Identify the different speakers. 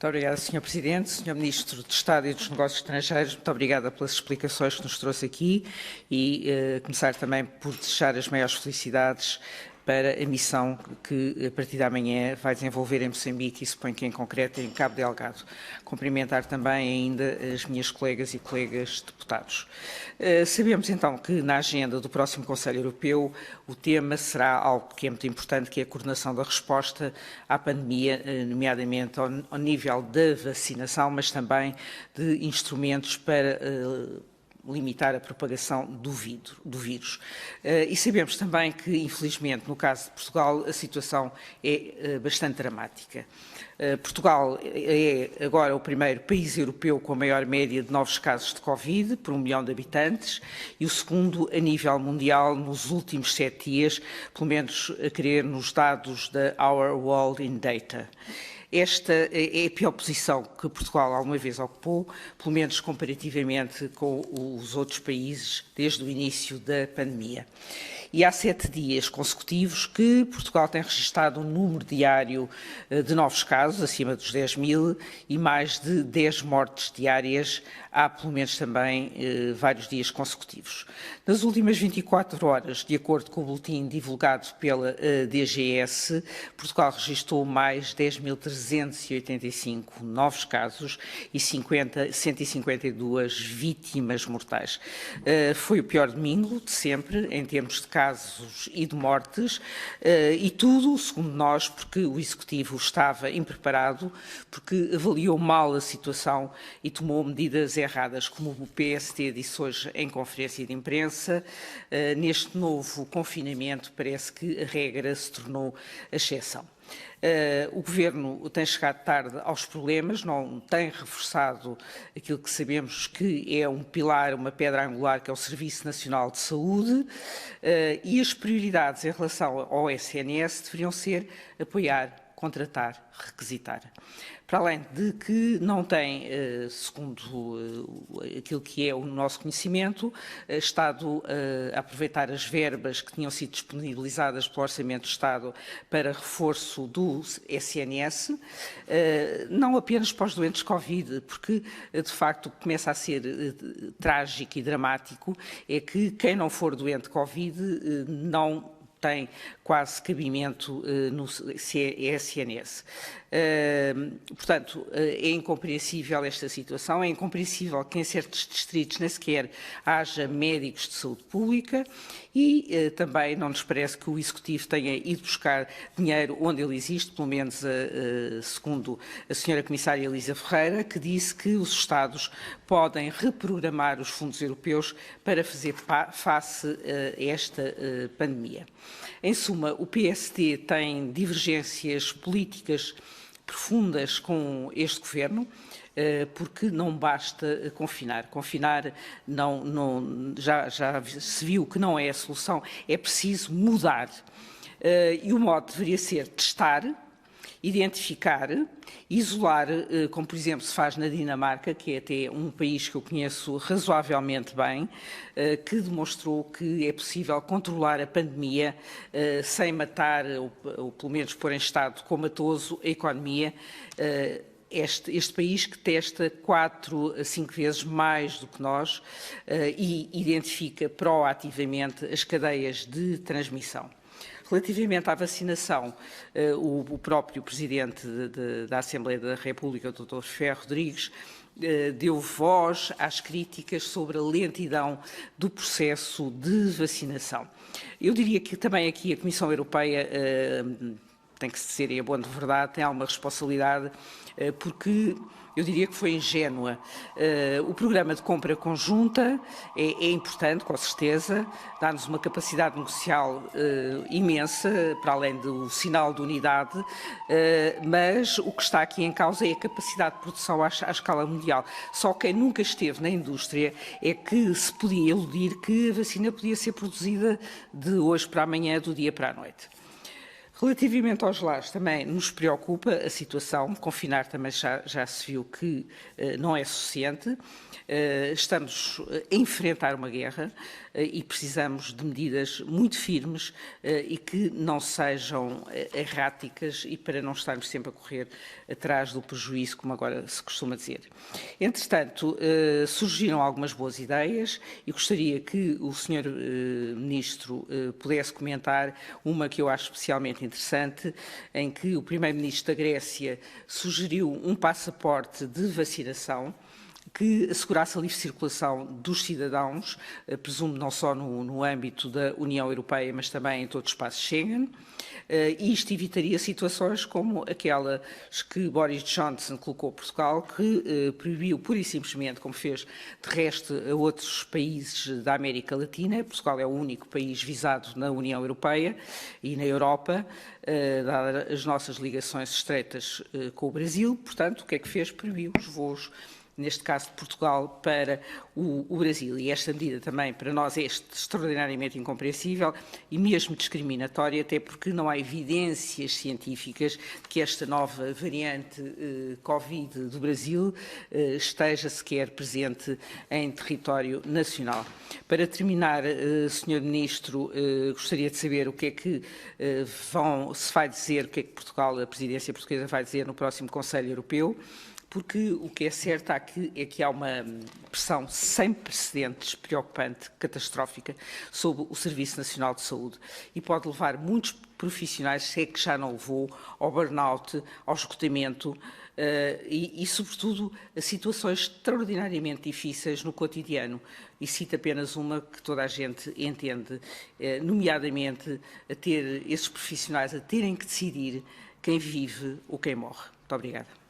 Speaker 1: Muito obrigada, Sr. Presidente. Sr. Ministro de Estado e dos Negócios Estrangeiros, muito obrigada pelas explicações que nos trouxe aqui e começar também por desejar as maiores felicidades para a missão que, a partir de amanhã, vai desenvolver em Moçambique e suponho que, em concreto, em Cabo Delgado. Cumprimentar também ainda as minhas colegas e colegas deputados. Sabemos, então, que na agenda do próximo Conselho Europeu o tema será algo que é muito importante, que é a coordenação da resposta à pandemia, nomeadamente ao nível da vacinação, mas também de instrumentos para limitar a propagação do vírus. E sabemos também que, infelizmente, no caso de Portugal, a situação é bastante dramática. Portugal é agora o primeiro país europeu com a maior média de novos casos de Covid por 1 milhão de habitantes e o segundo a nível mundial nos últimos 7 dias, pelo menos a crer nos dados da Our World in Data. Esta é a pior posição que Portugal alguma vez ocupou, pelo menos comparativamente com os outros países desde o início da pandemia. E há 7 dias consecutivos que Portugal tem registrado um número diário de novos casos, acima dos 10.000, e mais de 10 mortes diárias, há pelo menos também vários dias consecutivos. Nas últimas 24 horas, de acordo com o boletim divulgado pela DGS, Portugal registrou mais 10.385 novos casos e 152 vítimas mortais. Foi o pior domingo de sempre, em termos de casos e de mortes, e tudo, segundo nós, porque o Executivo estava impreparado, porque avaliou mal a situação e tomou medidas erradas, como o PST disse hoje em conferência de imprensa. Neste novo confinamento parece que a regra se tornou a exceção. O Governo tem chegado tarde aos problemas, não tem reforçado aquilo que sabemos que é um pilar, uma pedra angular, que é o Serviço Nacional de Saúde, e as prioridades em relação ao SNS deveriam ser apoiar, contratar, requisitar. Para além de que não tem, segundo aquilo que é o nosso conhecimento, estado a aproveitar as verbas que tinham sido disponibilizadas pelo Orçamento do Estado para reforço do SNS, não apenas para os doentes Covid, porque de facto o que começa a ser trágico e dramático é que quem não for doente Covid não tem quase cabimento no SNS. Portanto, é incompreensível esta situação, é incompreensível que em certos distritos nem sequer haja médicos de saúde pública e também não nos parece que o Executivo tenha ido buscar dinheiro onde ele existe, pelo menos segundo a senhora Comissária Elisa Ferreira, que disse que os Estados podem reprogramar os fundos europeus para fazer face a esta pandemia. Em suma, o PST tem divergências políticas profundas com este Governo, porque não basta confinar. Confinar já se viu que não é a solução, é preciso mudar. E o modo deveria ser testar, identificar, isolar, como por exemplo se faz na Dinamarca, que é até um país que eu conheço razoavelmente bem, que demonstrou que é possível controlar a pandemia sem matar, ou pelo menos pôr em estado comatoso a economia. Este país que testa 4 a 5 vezes mais do que nós e identifica proativamente as cadeias de transmissão. Relativamente à vacinação, o próprio Presidente da Assembleia da República, o Dr. Ferro Rodrigues, deu voz às críticas sobre a lentidão do processo de vacinação. Eu diria que também aqui a Comissão Europeia tem que ser, e é bom de verdade, tem alguma responsabilidade, porque eu diria que foi ingênua. O programa de compra conjunta é importante, com certeza, dá-nos uma capacidade negocial imensa, para além do sinal de unidade, mas o que está aqui em causa é a capacidade de produção à escala mundial. Só quem nunca esteve na indústria é que se podia iludir que a vacina podia ser produzida de hoje para amanhã, do dia para a noite. Relativamente aos lares, também nos preocupa a situação. Confinar também já se viu que não é suficiente. Estamos a enfrentar uma guerra e precisamos de medidas muito firmes e que não sejam erráticas e para não estarmos sempre a correr atrás do prejuízo, como agora se costuma dizer. Entretanto, surgiram algumas boas ideias e gostaria que o Sr. Ministro pudesse comentar uma que eu acho especialmente interessante, em que o Primeiro-Ministro da Grécia sugeriu um passaporte de vacinação que assegurasse a livre circulação dos cidadãos, presumo não só no âmbito da União Europeia, mas também em todo o espaço Schengen, e isto evitaria situações como aquelas que Boris Johnson colocou a Portugal, que proibiu pura e simplesmente, como fez de resto a outros países da América Latina. Portugal é o único país visado na União Europeia e na Europa, dadas as nossas ligações estreitas com o Brasil. Portanto, o que é que fez? Proibiu os voos, neste caso de Portugal, para o Brasil. E esta medida também para nós é extraordinariamente incompreensível e mesmo discriminatória, até porque não há evidências científicas de que esta nova variante Covid do Brasil esteja sequer presente em território nacional. Para terminar, Sr. Ministro, gostaria de saber o que é que se vai dizer, o que é que Portugal, a presidência portuguesa vai dizer no próximo Conselho Europeu, porque o que é certo é que há uma pressão sem precedentes, preocupante, catastrófica, sobre o Serviço Nacional de Saúde e pode levar muitos profissionais, se é que já não levou, ao burnout, ao esgotamento e, sobretudo, a situações extraordinariamente difíceis no cotidiano. E cito apenas uma que toda a gente entende, nomeadamente a ter esses profissionais a terem que decidir quem vive ou quem morre. Muito obrigada.